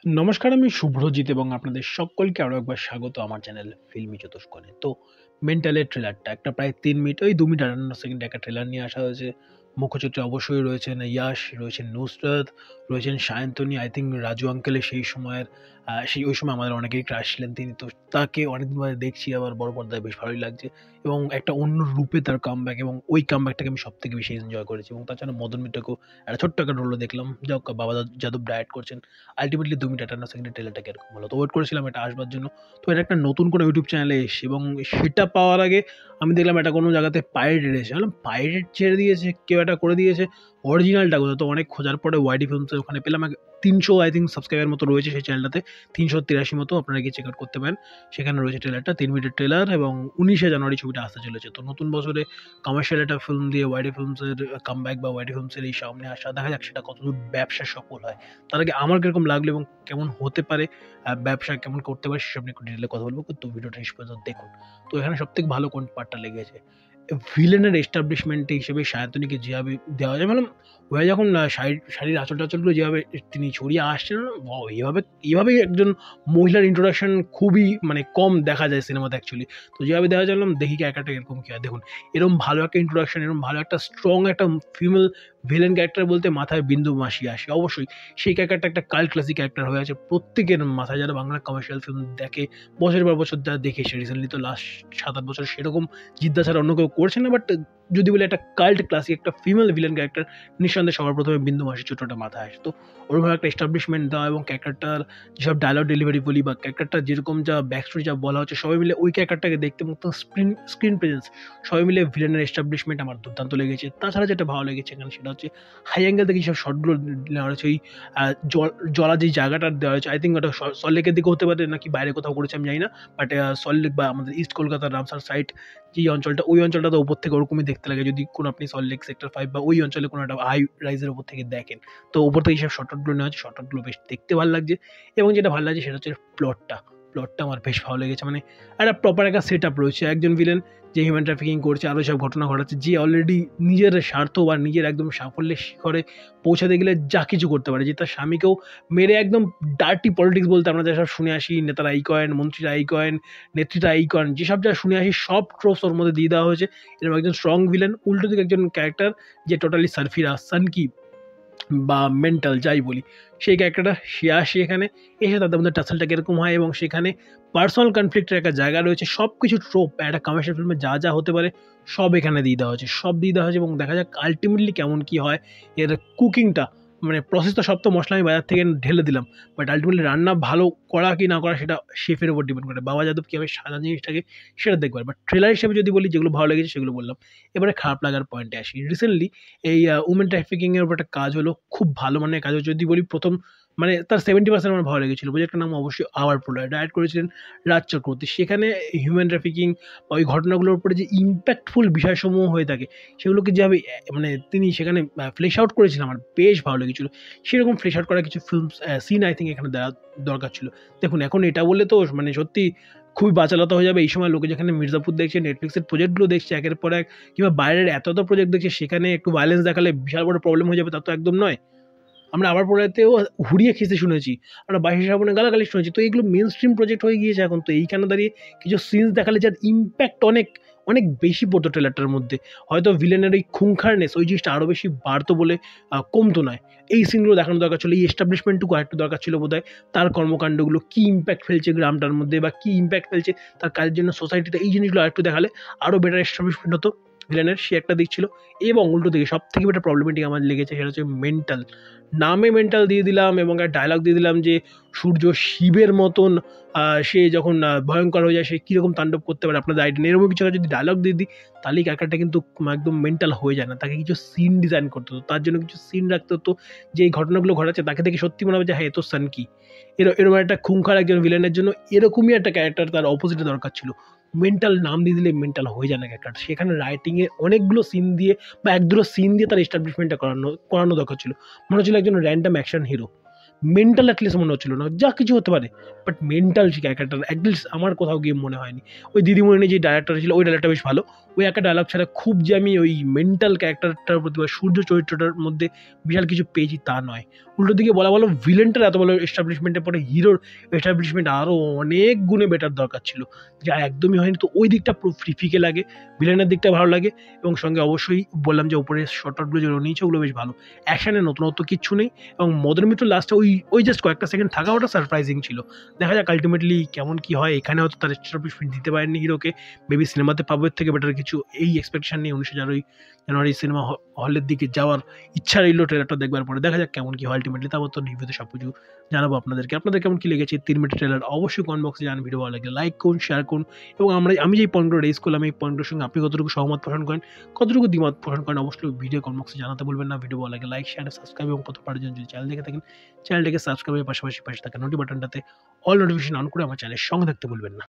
নমস্কার, আমি শুভ্রজিৎ এবং আপনাদের সকলকে আরো একবার স্বাগত আমার চ্যানেল ফিল্মি চতুষ্কোণে। তো মেন্টালের ট্রেলারটা একটা প্রায় ৩ মিনিট, ওই ২ মিনিট ৫৮ সেকেন্ডের একটা ট্রেলার নিয়ে আসা হয়েছে। মুখ্যচরিত্রে অবশ্যই রয়েছেন ইয়াশ, রয়েছেন নুসরাত, রয়েছেন সায়ন্তনী। আই থিংক রাজু আঙ্কেলের সেই সময়ের ওই সময় আমাদের অনেকেরই ক্রাশ ছিলেন তিনি। তো তাকে অনেকদিন বাদে দেখছি আবার বড় পর্দায়, বেশ ভালোই লাগছে এবং একটা অন্য রূপে তার কামব্যাক, এবং ওই কামব্যাকটাকে আমি সবথেকে বেশি এনজয় করেছি। এবং তাছাড়া মদন মিত্রকেও একটা ছোট্ট একটা রোলও দেখলাম। যাক, বাবা যাদব ডায়েট করছেন। আল্টিমেটলি ২ মিনিট ৫৮ সেকেন্ডের ট্রেলারটা কিরকম হলো, তো ওয়েট করেছিলাম এটা আসবার জন্য। তো এটা একটা নতুন কোনো ইউটিউব চ্যানেলে এসছে এবং সেটা পাওয়ার আগে আমি দেখলাম এটা কোনো জায়গাতে পাইরেটেড এসেছে। বললাম পাইরেট ছেড়ে দিয়েছে, কেউ এটা করে দিয়েছে, অরিজিনালটা কোথাও? তো অনেক খোঁজার পরে ওয়াইডি ফিল্মসের ওখানে পেলাম। ৩০০ আই থিঙ্ক সাবস্ক্রাইবার মতো রয়েছে সেই চ্যানেলটাতে, ৩৮৩ মতো। আপনারা গিয়ে চেক আউট করতে পারেন। সেখানে রয়েছে ট্রেলারটা, ৩ মিনিটের ট্রেলার, এবং ১৯শে জানুয়ারি ছবিটা আসতে চলেছে। তো নতুন বছরে কমার্শিয়াল একটা ফিল্ম দিয়ে ওয়াইডি ফিল্মসের কামব্যাক বা ওয়াইডি ফিল্মসের এই সামনে আসা, দেখা যাক সেটা কতদূর ব্যবসা সফল হয়। তার আগে আমার কিরকম লাগলো এবং কেমন হতে পারে, ব্যবসা কেমন করতে পারে, সেসব নিয়ে একটু ডিটেলে কথা বলবো। কিন্তু ভিডিওটা শেষ পর্যন্ত দেখুন। তো এখানে সবথেকে ভালো কোন পার্টটা লেগেছে, ভিলেনের এস্টাবলিশমেন্ট হিসেবে সায়ন্তনীকে যেভাবে দেওয়া যায়, মানে ওরা যখন শাড়ির আঁচল টাচলগুলো যেভাবে তিনি ছড়িয়ে আসছেন, এইভাবে একজন মহিলার ইন্ট্রোডাকশন খুবই মানে কম দেখা যায় সিনেমাতে অ্যাকচুয়ালি। তো যেভাবে দেখা জানলাম, দেখি ক্যারেক্টারটা এরকম কী হয়। দেখুন, এরকম ভালো একটা ইন্ট্রোডাকশন, এরকম ভালো একটা স্ট্রং একটা ফিমেল ভিলেন ক্যারেক্টার বলতে মাথায় বিন্দু মাসি আসে অবশ্যই। সেই ক্যারেক্টারটা একটা কাল্ট ক্লাসিক ক্যারেক্টার হয়ে আছে প্রত্যেকের মাথায়, যারা বাংলা কমার্শিয়াল ফিল্ম দেখে বছরের পর বছর, যারা দেখেছে রিসেন্টলি। তো লাস্ট ৭-৮ বছর সেরকম জিদ্দা ছাড়া অন্য কেউ করছে না। বাট যদি বলে একটা কাল্ট ক্লাসিক একটা ফিমেল ভিলেন ক্যারেক্টার, নিঃসন্দেহে সবার প্রথমে বিন্দু মাসি ছোটটা মাথায় আসে। তো ওরকম একটা এস্টাবলিশমেন্ট দেওয়া এবং ক্যারেক্টারটার যেসব ডায়লগ ডেলিভারি বলি বা ক্যারেক্টারটা যেরকম যা ব্যাক স্টোরি যা বলা হচ্ছে, সবাই মিলে ওই ক্যারেক্টারটাকে দেখতে এবং স্ক্রিন প্রেজেন্স, সবাই মিলে ভিলেনের এস্টাবলিশমেন্ট আমার দুর্দান্ত লেগেছে। তাছাড়া যেটা ভালো লেগেছে এখানে, সেটা হচ্ছে হাই অ্যাঙ্গেল থেকে যেসব শটগুলো নেওয়া হয়েছে, ওই জলা যে জায়গাটা দেওয়া হয়েছে, আই থিঙ্ক ওটা সল্টলেকের দিকে হতে পারে নাকি বাইরে কোথাও করেছে আমি জানি না। বাট সল্টলেক বা আমাদের ইস্ট কলকাতার রামসার সাইড যে অঞ্চলটা, ওই অঞ্চলটা তো উপর থেকে ওরকমই দেখতে লাগে যদি কোনো আপনি সল্টলেক সেক্টর 5 বা ওই অঞ্চলে কোনো একটা হাই রাইজের উপর থেকে দেখেন। তো উপর থেকে এইসব শটগুলো নেওয়া হচ্ছে, শটগুলো বেশ দেখতে ভালো লাগছে। এবং যেটা ভালো লাগছে সেটা হচ্ছে প্লটটা আমার বেশ ভালো লেগেছে। মানে একটা প্রপার একটা সেট আপ রয়েছে। একজন ভিলেন যে হিউম্যান ট্রাফিকিং করছে, আরও সব ঘটনা ঘটাচ্ছে, যে অলরেডি নিজের স্বার্থ বা নিজের একদম সাফল্যের শিখরে পৌঁছাতে গেলে যা কিছু করতে পারে, যে তার স্বামীকেও মেরে একদম ডার্টি পলিটিক্স বলতে আমরা যেসব শুনে আসি, নেতারা এই করেন, মন্ত্রীরা এই করেন, নেত্রীরা এই করেন, যেসব যা শুনে আসি সব ট্রোপস ওর মধ্যে দিয়ে দেওয়া হয়েছে। এরকম একজন স্ট্রং ভিলেন। উল্টো দিকে একজন ক্যারেক্টার যে টোটালি সারফিরা সানকি বা মেন্টাল যাই বলি, সেই ক্যারেক্টারটা সে আসে এখানে, এসে তাদের মধ্যে টাসেলটা কীরকম হয়, এবং সেখানে পার্সোনাল কনফ্লিক্টের একটা জায়গা রয়েছে। সব কিছু ট্রোপ একটা কমার্শিয়াল ফিল্মে যা যা হতে পারে সব এখানে দিয়ে দেওয়া হয়েছে, এবং দেখা যাক আলটিমেটলি কেমন কী হয়। এর কুকিংটা, মানে প্রসেস তো, সব তো মশলা আমি বাজার থেকে ঢেলে দিলাম, বাট আলটিমেটলি রান্না ভালো করা কি না করা সেটা শেফের উপর ডিপেন্ড করে। বাবা যাদব কীভাবে সাদা জিনিসটাকে, সেটা দেখবার। বাট ট্রেলার হিসেবে যদি বলি, যেগুলো ভালো লেগেছে সেগুলো বললাম। এবারে খারাপ লাগার পয়েন্টে আসি। রিসেন্টলি এই উমেন ট্রাফিকিংয়ের উপর একটা কাজ হলো, খুব ভালো মানের কাজ হলো। যদি বলি প্রথম মানে তার 70% আমার ভালো লেগেছিল। প্রজেক্টের নাম অবশ্যই আওয়ার প্রলয়, ডাইরেক্ট করেছিলেন রাজ চক্রবর্তী। সেখানে হিউম্যান ট্রাফিকিং বা ওই ঘটনাগুলোর উপরে যে ইম্প্যাক্টফুল বিষয়সমূহ হয়ে থাকে, সেগুলোকে যেভাবে মানে তিনি সেখানে ফ্লেশ আউট করেছিলেন, আমার বেশ ভালো লেগেছিল। সেরকম ফ্লেশ আউট করা কিছু ফিল্ম সিন আই থিঙ্ক এখানে দেওয়া দরকার ছিল। দেখুন, এখন এটা বললে তো মানে সত্যি খুবই বাচালতা হয়ে যাবে। এই সময় লোকে যেখানে মির্জাপুর দেখছে, নেটফ্লিক্সের প্রজেক্টগুলো দেখছে একের পর এক, কিংবা বাইরের এত প্রজেক্ট দেখছে, সেখানে একটু ভায়োলেন্স দেখালে বিশাল বড় প্রবলেম হয়ে যাবে, তা তো একদম নয়। আমরা আবার পড়াতেও হুড়িয়ে খেতে শুনেছি, আমরা বাইশে শ্রাবণে গালাগালি শুনেছি। তো এইগুলো মেন স্ট্রিম প্রজেক্ট হয়ে গিয়েছে এখন। তো এইখানে দাঁড়িয়ে কিছু সিনস দেখালে যার ইম্প্যাক্ট অনেক অনেক বেশি পড়তো ট্রেলারটার মধ্যে, হয়তো ভিলেনের ওই খুংখারনেস ওই জিনিসটা আরও বেশি বাড়তো বলে কমতো নয়। এই সিনগুলো দেখানো দরকার ছিল, এই এস্টাবলিশমেন্টটুকু আরেকটু দরকার ছিল বোধহয়। তার কর্মকাণ্ডগুলো কী ইম্প্যাক্ট ফেলছে গ্রামটার মধ্যে, বা কী ইম্প্যাক্ট ফেলছে তার কাজের জন্য সোসাইটিতে, এই জিনিসগুলো আরেকটু দেখালে আরও বেটার এস্টাবলিশমেন্ট হতো ভিলেনের, সে একটা দিক ছিল। এবং উল্টো দিকে সব থেকে বেটার প্রবলেমেটিক আমার লেগেছে সেটা হচ্ছে মেন্টাল। নামে মেন্টাল দিয়ে দিলাম এবং একটা ডায়লগ দিয়ে দিলাম যে সূর্য শিবের মতন, সে যখন ভয়ঙ্কর হয়ে যায় সে কীরকম তাণ্ডব করতে পারে আপনাদের আইডিয়া, এরকম কিছু একটা যদি ডায়লগ দিয়ে দিই, তাহলেই ক্যারেক্টারটা কিন্তু একদম মেন্টাল হয়ে যায় না। তাকে কিছু সিন ডিজাইন করতে হতো, তার জন্য কিছু সিন রাখতে হতো, যে এই ঘটনাগুলো ঘটাচ্ছে তাকে দেখে সত্যি মনে হবে যে হ্যাঁ, এ তো সান কি। এরকম একটা খুংখার একজন ভিলেনের জন্য এরকমই একটা ক্যারেক্টার তার অপোজিটে দরকার ছিল। মেন্টাল নাম দিয়ে দিলে মেন্টাল হয়ে যায় না ক্যারেক্টার। সেখানে রাইটিংয়ে অনেকগুলো সিন দিয়ে বা এক দুটো সিন দিয়ে তার এস্টাবলিশমেন্টটা করানো দরকার ছিল। মনে হচ্ছিল একজন random action hero. Mental at least মনে হচ্ছিল না, যা কিছু হতে পারে বাট মেন্টাল যে ক্যারেক্টার অ্যাটলিস্ট আমার কোথাও গিয়ে মনে হয়নি। ওই দিদিমণি যে ডায়রেক্টর ছিল ওই ডায়লগটা বেশ ভালো, ওই একটা ডায়লগ ছাড়া খুব যে আমি ওই মেন্টাল ক্যারেক্টারটার প্রতি বা সূর্য চরিত্রটার মধ্যে বিশাল কিছু পেয়েছি তা নয়। উল্টো দিকে বলা ভালো ভিলেনটার এত ভালো এস্টাবলিশমেন্টের পরে হিরোর এস্টাবলিশমেন্ট আরও অনেক গুণে বেটার দরকার ছিল, যা একদমই হয়নি। তো ওই দিকটা পুরো ফিকে লাগে, ভিলেনের দিকটা ভালো লাগে এবং সঙ্গে অবশ্যই বললাম যে উপরে শর্টগুলো যেগুলো নিয়েছে ওগুলো বেশ ভালো। অ্যাকশানে নতুনত্ব কিচ্ছু নেই এবং মদন মিত্র লাস্টে ওই জাস্ট কয়েকটা সেকেন্ড থাকা ওটা সারপ্রাইজিং ছিল। দেখা যাক আলটিমেটলি কেমন কি হয়। এখানে হয়তো তার এস্টাবলিশমেন্ট দিতে পারেননি হিরোকে, মেবি সিনেমাতে পাবো এর থেকে বেটার কিছু, এই এক্সপেকটেশন নিয়ে 19 জানুয়ারি সিনেমা হলের দিকে যাওয়ার ইচ্ছা রইল ট্রেলারটা দেখবার পরে। দেখা যাক কেমন কি হয় আলটিমেটলি, তারপর তো রিভিউতে সব কিছু জানাবো আপনাদেরকে। আপনাদের কেমন কি লেগেছে 3 মিনিট ট্রেলার অবশ্যই কমেন্ট বক্সে জানান। ভিডিও ভালো লাগলে লাইক করুন, শেয়ার করুন এবং আমি যে পয়েন্টগুলো রেজ করলাম এই পয়েন্টের সঙ্গে আপনি কতটুকু সহমত পোষণ করেন, কতটুকু দ্বিমত পোষণ করেন অবশ্যই ভিডিও কমেন্ট বক্সে জানাতে বলবেন না। ভিডিও ভালো লাগে লাইক শেয়ার সাবস্ক্রাইব এবং কত পারার জন্য যদি চ্যানেল দেখে থাকেন চ্যানেলটাকে সাবস্ক্রাইবের পাশাপাশি পাশে থাকা নোটি বাটনটাতে অল নোটিফিকেশন অন করে আমার চ্যানেলের সঙ্গে থাকতে ভুলবেন না।